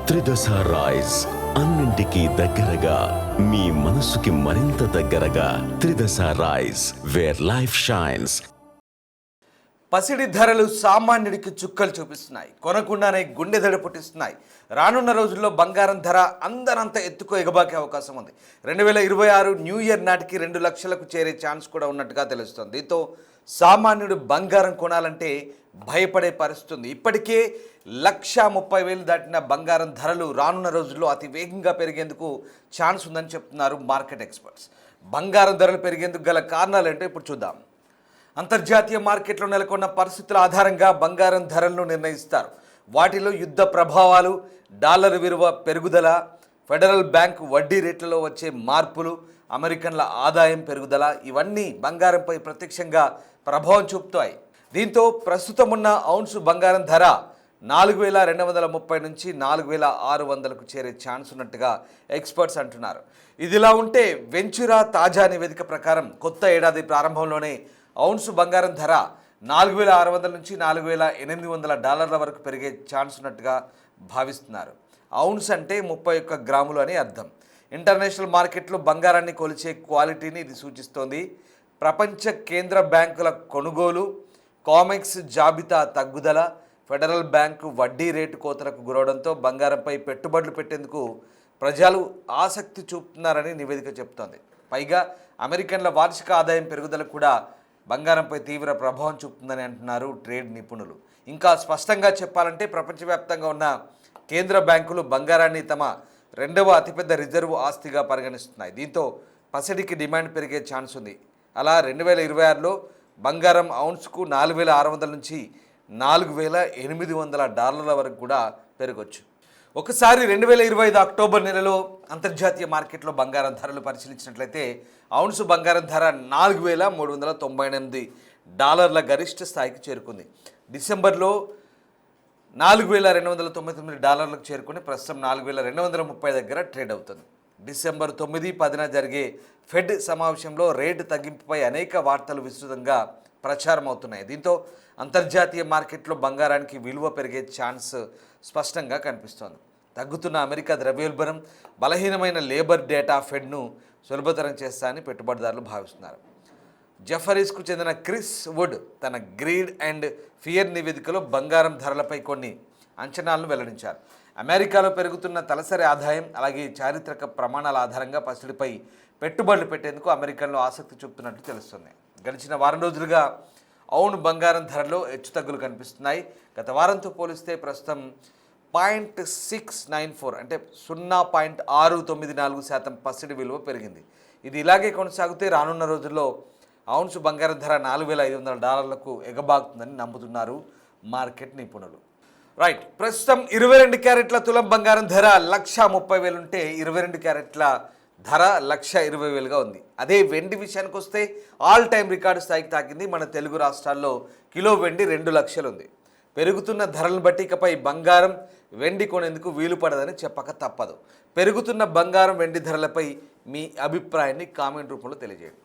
త్రిదశ rice అన్నింటికీ దగ్గరగా మీ మనసుకి మరింత దగ్గరగా త్రిదశ రైస్ వేర్ లైఫ్ షైన్స్. పసిడి ధరలు సామాన్యుడికి చుక్కలు చూపిస్తున్నాయి. కొనకుండానే గుండె దడ పుట్టిస్తున్నాయి. రానున్న రోజుల్లో బంగారం ధర అందరంత ఎత్తుకు ఎగబాకే అవకాశం ఉంది. 2026 న్యూ ఇయర్ నాటికి 2 లక్షలకు చేరే ఛాన్స్ కూడా ఉన్నట్టుగా తెలుస్తోంది. దీంతో సామాన్యుడు బంగారం కొనాలంటే భయపడే పరిస్థితి ఉంది. ఇప్పటికే 1,30,000 దాటిన బంగారం ధరలు రానున్న రోజుల్లో అతి వేగంగా పెరిగేందుకు ఛాన్స్ ఉందని చెప్తున్నారు మార్కెట్ ఎక్స్పర్ట్స్. బంగారం ధరలు పెరిగేందుకు గల కారణాలు ఏంటో ఇప్పుడు చూద్దాం. అంతర్జాతీయ మార్కెట్లో నెలకొన్న పరిస్థితుల ఆధారంగా బంగారం ధరలను నిర్ణయిస్తారు. వాటిలో యుద్ధ ప్రభావాలు, డాలర్ విలువ పెరుగుదల, ఫెడరల్ బ్యాంక్ వడ్డీ రేట్లలో వచ్చే మార్పులు, అమెరికన్ల ఆదాయం పెరుగుదల ఇవన్నీ బంగారంపై ప్రత్యక్షంగా ప్రభావం చూపుతాయి. దీంతో ప్రస్తుతం ఉన్న ఔన్సు బంగారం ధర 4,230 నుంచి 4,600కు చేరే ఛాన్స్ ఉన్నట్టుగా ఎక్స్పర్ట్స్ అంటున్నారు. ఇదిలా ఉంటే వెంచురా తాజా నివేదిక ప్రకారం కొత్త ఏడాది ప్రారంభంలోనే ఔన్సు బంగారం ధర 4,600 నుంచి 4,800 డాలర్ల వరకు పెరిగే ఛాన్స్ ఉన్నట్టుగా భావిస్తున్నారు. ఔన్స్ అంటే 31 గ్రాములు అని అర్థం. ఇంటర్నేషనల్ మార్కెట్లో బంగారాన్ని కొలిచే క్వాలిటీని ఇది సూచిస్తోంది. ప్రపంచ కేంద్ర బ్యాంకుల కొనుగోలు, కామెక్స్ జాబితా తగ్గుదల, ఫెడరల్ బ్యాంకు వడ్డీ రేటు కోతలకు గురవడంతో బంగారంపై పెట్టుబడులు పెట్టేందుకు ప్రజలు ఆసక్తి చూపుతున్నారని నివేదిక చెబుతోంది. పైగా అమెరికన్ల వార్షిక ఆదాయం పెరుగుదల కూడా బంగారంపై తీవ్ర ప్రభావం చూపుతుందని అంటున్నారు ట్రేడ్ నిపుణులు. ఇంకా స్పష్టంగా చెప్పాలంటే ప్రపంచవ్యాప్తంగా ఉన్న కేంద్ర బ్యాంకులు బంగారాన్ని తమ 2వ అతిపెద్ద రిజర్వ్ ఆస్తిగా పరిగణిస్తున్నాయి. దీంతో పసిడికి డిమాండ్ పెరిగే ఛాన్స్ ఉంది. అలా 2026లో బంగారం ఔన్స్కు 4,600 నుంచి 4,800 డాలర్ల వరకు కూడా పెరగొచ్చు. ఒకసారి 2025 అక్టోబర్ నెలలో అంతర్జాతీయ మార్కెట్లో బంగారం ధరలు పరిశీలించినట్లయితే ఔన్సు బంగారం ధర 4,398 డాలర్ల గరిష్ట స్థాయికి చేరుకుంది. డిసెంబర్లో 4,299 డాలర్లకు చేరుకుని ప్రస్తుతం 4,230 దగ్గర ట్రేడ్ అవుతుంది. డిసెంబర్ 9, 10న జరిగే ఫెడ్ సమావేశంలో రేటు తగ్గింపుపై అనేక వార్తలు విస్తృతంగా ప్రచారం అవుతున్నాయి. దీంతో అంతర్జాతీయ మార్కెట్లో బంగారానికి విలువ పెరిగే ఛాన్స్ స్పష్టంగా కనిపిస్తోంది. తగ్గుతున్న అమెరికా ద్రవ్యోల్బణం, బలహీనమైన లేబర్ డేటా ఫెడ్ను సులభతరం చేస్తాయని పెట్టుబడిదారులు భావిస్తున్నారు. జెఫరీస్కు చెందిన క్రిస్ వుడ్ తన గ్రీడ్ అండ్ ఫియర్ నివేదికలో బంగారం ధరలపై కొన్ని అంచనాలను వెల్లడించారు. అమెరికాలో పెరుగుతున్న తలసరి ఆదాయం, అలాగే చారిత్రక ప్రమాణాల ఆధారంగా పసిడిపై పెట్టుబడులు పెట్టేందుకు అమెరికన్లు ఆసక్తి చూపుతున్నట్లు తెలుస్తుంది. గడిచిన వారం రోజులుగా ఔన్ బంగారం ధరలో హెచ్చుతగ్గులు కనిపిస్తున్నాయి. గత వారంతో పోలిస్తే ప్రస్తుతం 0.694 అంటే 0.694% పసిడి విలువ పెరిగింది. ఇది ఇలాగే కొనసాగితే రానున్న రోజుల్లో ఔన్సు బంగారం ధర 4,500 డాలర్లకు ఎగబాకుతుందని నమ్ముతున్నారు మార్కెట్ నిపుణులు. రైట్, ప్రస్తుతం 22 క్యారెట్ల తులం బంగారం ధర 1,30,000 ఉంటే 22 క్యారెట్ల ధర 1,20,000గా ఉంది. అదే వెండి విషయానికి వస్తే ఆల్ టైమ్ రికార్డు స్థాయికి తాకింది. మన తెలుగు రాష్ట్రాల్లో కిలో వెండి 2 లక్షలు ఉంది. పెరుగుతున్న ధరలను బట్టి ఇకపై బంగారం, వెండి కొనేందుకు వీలు పడదని చెప్పక తప్పదు. పెరుగుతున్న బంగారం, వెండి ధరలపై మీ అభిప్రాయాన్ని కామెంట్ రూపంలో తెలియజేయండి.